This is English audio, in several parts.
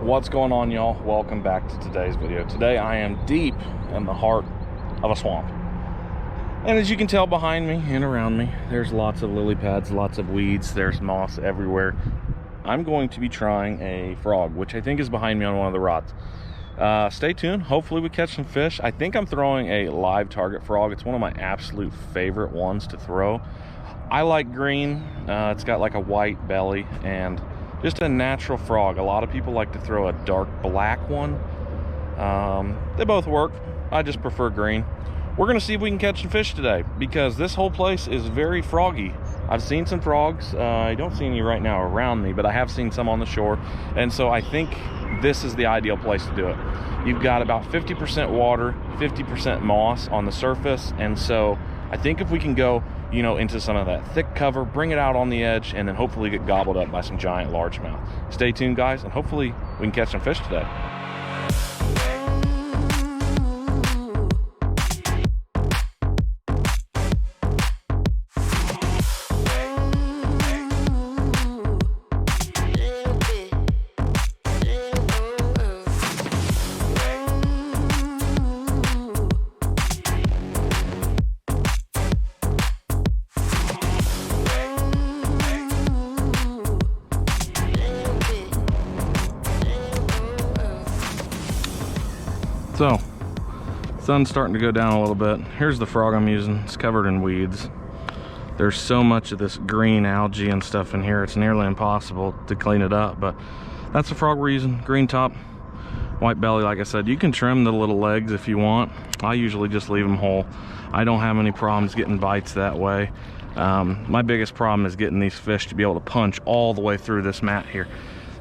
What's going on, y'all? Welcome back to today's video. Today I am deep in the heart of a swamp, and as you can tell behind me and around me, there's lots of lily pads, lots of weeds, there's moss everywhere. I'm going to be trying a frog, which I think is behind me on one of the rods. Stay tuned. Hopefully we catch some fish. I think I'm throwing a live target frog. It's one of my absolute favorite ones to throw. I like green. It's got like a white belly and just a natural frog. A lot of people like to throw a dark black one. They both work. I just prefer green. We're gonna see if we can catch some fish today because this whole place is very froggy. I've seen some frogs. I don't see any right now around me, but I have seen some on the shore. And so I think this is the ideal place to do it. You've got about 50% water, 50% moss on the surface. And so I think if we can go, into some of that thick cover, bring it out on the edge, and then hopefully get gobbled up by some giant largemouth. Stay tuned, guys, and hopefully we can catch some fish today. So, sun's starting to go down a little bit. Here's the frog I'm using. It's covered in weeds. There's so much of this green algae and stuff in here, it's nearly impossible to clean it up, but that's the frog we're using. Green top, white belly. Like I said, you can trim the little legs if you want. I usually just leave them whole. I don't have any problems getting bites that way. My biggest problem is getting these fish to be able to punch all the way through this mat here.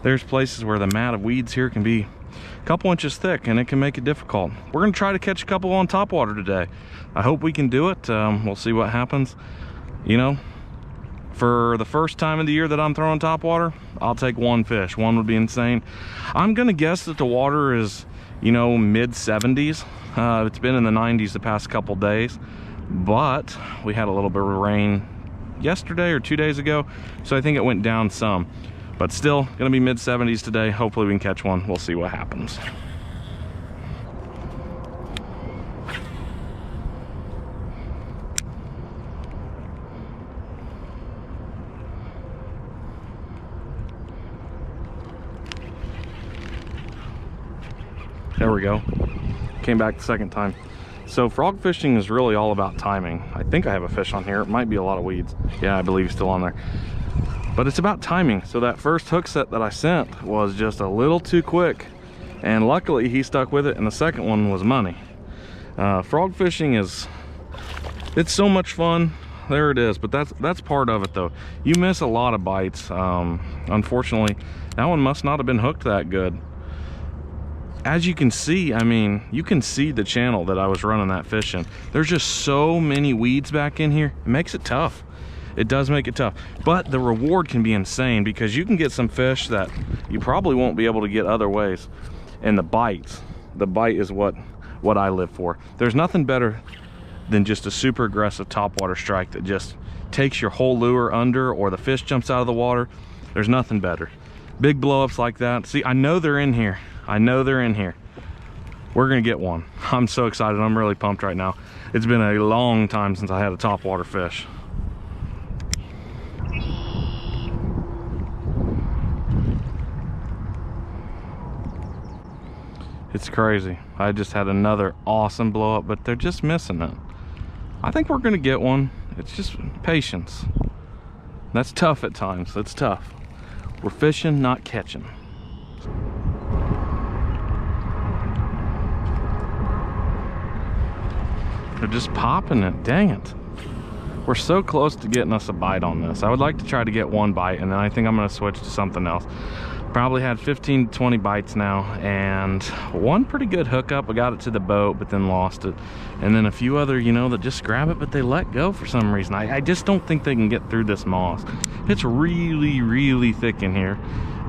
There's places where the mat of weeds here can be a couple inches thick and it can make it difficult. We're gonna try to catch a couple on topwater today. I hope we can do it. We'll see what happens. For the first time of the year that I'm throwing topwater, I'll take one fish. One would be insane. I'm gonna guess that the water is, mid 70s. It's been in the 90s the past couple days, but we had a little bit of rain yesterday or 2 days ago, so I think it went down some. But still gonna be mid 70s today. Hopefully we can catch one. We'll see what happens. There we go. Came back the second time. So frog fishing is really all about timing. I think I have a fish on here. It might be a lot of weeds. Yeah, I believe he's still on there. But it's about timing. So that first hook set that I sent was just a little too quick, and luckily he stuck with it, and the second one was money. Frog fishing it's so much fun. There it is, but that's part of it though. You miss a lot of bites. Unfortunately, that one must not have been hooked that good. As you can see, you can see the channel that I was running that fish in. There's just so many weeds back in here. It makes it tough. It does make it tough, but the reward can be insane because you can get some fish that you probably won't be able to get other ways. And the bite is what I live for. There's nothing better than just a super aggressive topwater strike that just takes your whole lure under, or the fish jumps out of the water. There's nothing better. Big blow-ups like that. See, I know they're in here. I know they're in here. We're gonna get one. I'm so excited. I'm really pumped right now. It's been a long time since I had a topwater fish. It's crazy. I just had another awesome blow up, but they're just missing it. I think we're gonna get one. It's just patience. That's tough at times. That's tough. We're fishing, not catching. They're just popping it. Dang it. We're so close to getting us a bite on this. I would like to try to get one bite, and then I think I'm gonna switch to something else. Probably had 15 to 20 bites now, and one pretty good hookup. I got it to the boat, but then lost it. And then a few other, that just grab it, but they let go for some reason. I just don't think they can get through this moss. It's really, really thick in here.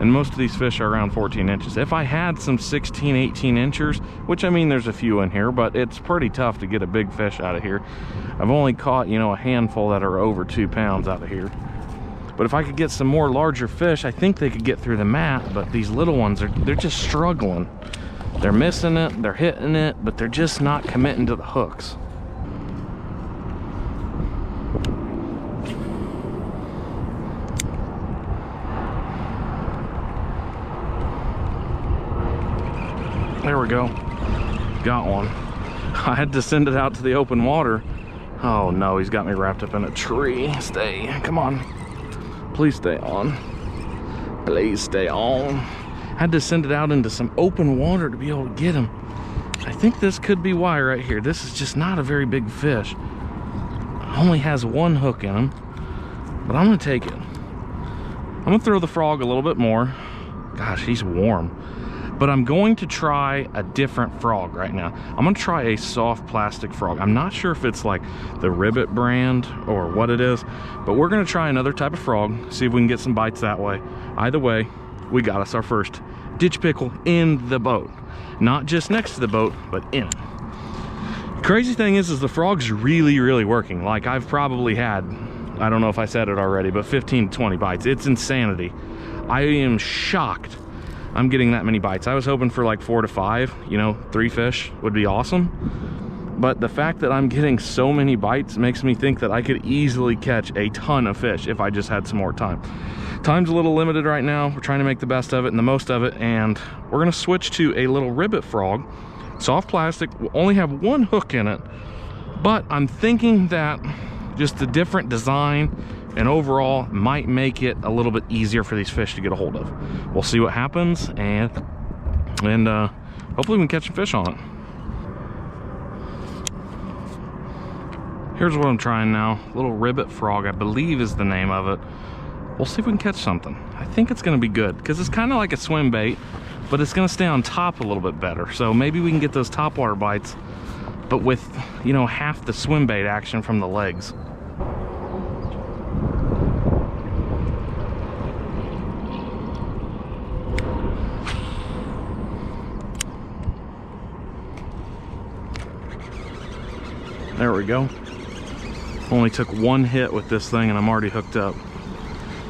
And most of these fish are around 14 inches. If I had some 16, 18 inchers, which there's a few in here, but it's pretty tough to get a big fish out of here. I've only caught, a handful that are over 2 pounds out of here. But if I could get some more larger fish, I think they could get through the mat. But these little ones, they're just struggling. They're missing it, they're hitting it, but they're just not committing to the hooks. There we go. Got one. I had to send it out to the open water. Oh no, he's got me wrapped up in a tree. Stay, come on. Please stay on. Please stay on. Had to send it out into some open water to be able to get him. I think this could be why right here. This is just not a very big fish. Only has one hook in him, but I'm gonna take it. I'm gonna throw the frog a little bit more. Gosh, he's warm. But I'm going to try a different frog right now. I'm gonna try a soft plastic frog. I'm not sure if it's like the Ribbit brand or what it is, but we're gonna try another type of frog, see if we can get some bites that way. Either way, we got us our first ditch pickle in the boat. Not just next to the boat, but in it. Crazy thing is the frog's really, really working. Like I've probably had, I don't know if I said it already, but 15 to 20 bites. It's insanity. I am shocked I'm getting that many bites. I was hoping for like 4 to 5, you know, 3 fish would be awesome. But the fact that I'm getting so many bites makes me think that I could easily catch a ton of fish if I just had some more time. Time's a little limited right now. We're trying to make the best of it and the most of it, and we're gonna switch to a little Ribbit frog. Soft plastic, will only have one hook in it, but I'm thinking that just the different design and overall might make it a little bit easier for these fish to get a hold of. We'll see what happens, and hopefully we can catch some fish on it. Here's what I'm trying now. Little Ribbit frog, I believe is the name of it. We'll see if we can catch something. I think it's gonna be good because it's kind of like a swim bait, but it's gonna stay on top a little bit better. So maybe we can get those topwater bites, but with, you know, half the swim bait action from the legs. There we go. Only took one hit with this thing and I'm already hooked up.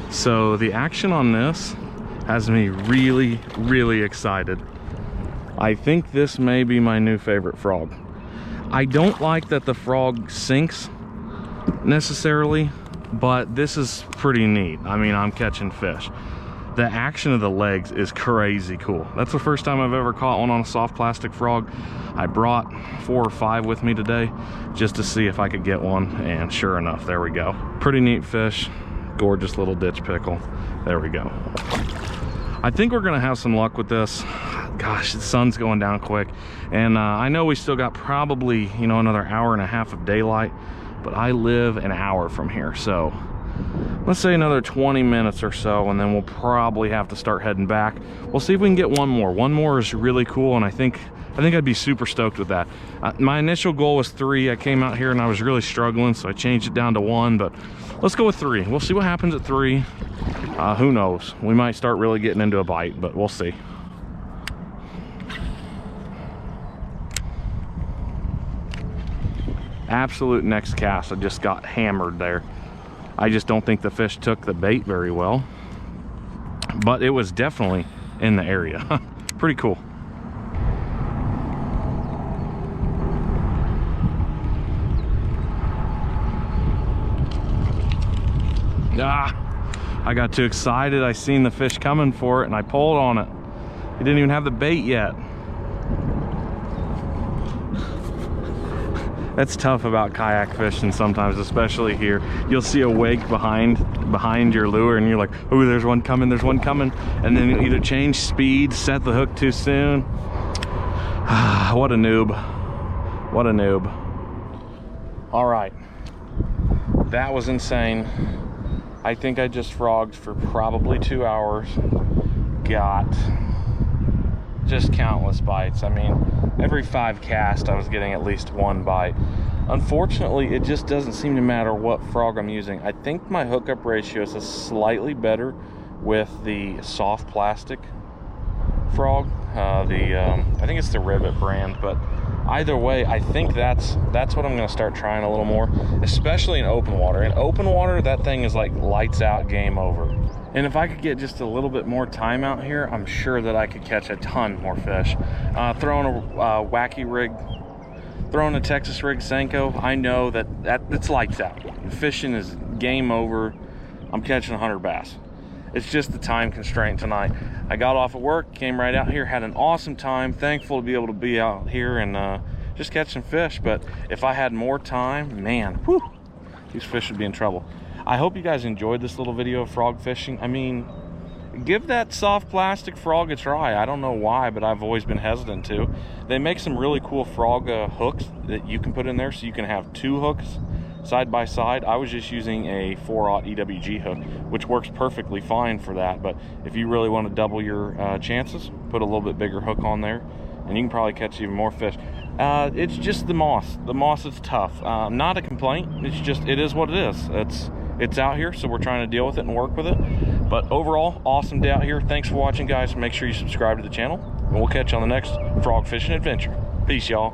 So the action on this has me really, really excited. I think this may be my new favorite frog. I don't like that the frog sinks necessarily, but this is pretty neat. I mean, I'm catching fish. The action of the legs is crazy cool. That's the first time I've ever caught one on a soft plastic frog. I brought 4 or 5 with me today just to see if I could get one, and sure enough, there we go. Pretty neat fish, gorgeous little ditch pickle. There we go. I think we're gonna have some luck with this. Gosh, the sun's going down quick, and I know we still got probably, you know, another hour and a half of daylight, but I live an hour from here, so let's say another 20 minutes or so, and then we'll probably have to start heading back. We'll see if we can get one more. One more is really cool, and I think I'd be super stoked with that. My initial goal was 3. I came out here and I was really struggling, so I changed it down to 1, but let's go with 3. We'll see what happens at 3. Who knows? We might start really getting into a bite, but we'll see. Absolute next cast, I just got hammered there. I just don't think the fish took the bait very well, but it was definitely in the area. Pretty cool. I got too excited. I seen the fish coming for it and I pulled on it. It didn't even have the bait yet. That's tough about kayak fishing sometimes, especially here. You'll see a wake behind your lure and you're like, oh, there's one coming, there's one coming. And then you'll either change speed, set the hook too soon. What a noob. What a noob. All right, that was insane. I think I just frogged for probably 2 hours. Got just countless bites. I mean, every 5 casts I was getting at least 1 bite. Unfortunately, it just doesn't seem to matter what frog I'm using. I think my hookup ratio is slightly better with the soft plastic frog. I think it's the Rivet brand, but either way, I think that's what I'm gonna start trying a little more, especially in open water. In open water, that thing is like lights out, game over. And if I could get just a little bit more time out here, I'm sure that I could catch a ton more fish. Throwing a wacky rig, throwing a Texas rig Senko, I know that it's lights out. Fishing is game over. I'm catching 100 bass. It's just the time constraint tonight. I got off of work, came right out here, had an awesome time. Thankful to be able to be out here and just catch some fish. But if I had more time, man, whew, these fish would be in trouble. I hope you guys enjoyed this little video of frog fishing. I mean, give that soft plastic frog a try. I don't know why, but I've always been hesitant to. They make some really cool frog hooks that you can put in there, so you can have 2 hooks side by side. I was just using a 4/0 EWG hook, which works perfectly fine for that. But if you really want to double your chances, put a little bit bigger hook on there, and you can probably catch even more fish. It's just the moss. The moss is tough. Not a complaint. It's just, it is what it is. It's out here, so we're trying to deal with it and work with it. But overall, awesome day out here. Thanks for watching, guys. Make sure you subscribe to the channel, and we'll catch you on the next frog fishing adventure. Peace, y'all.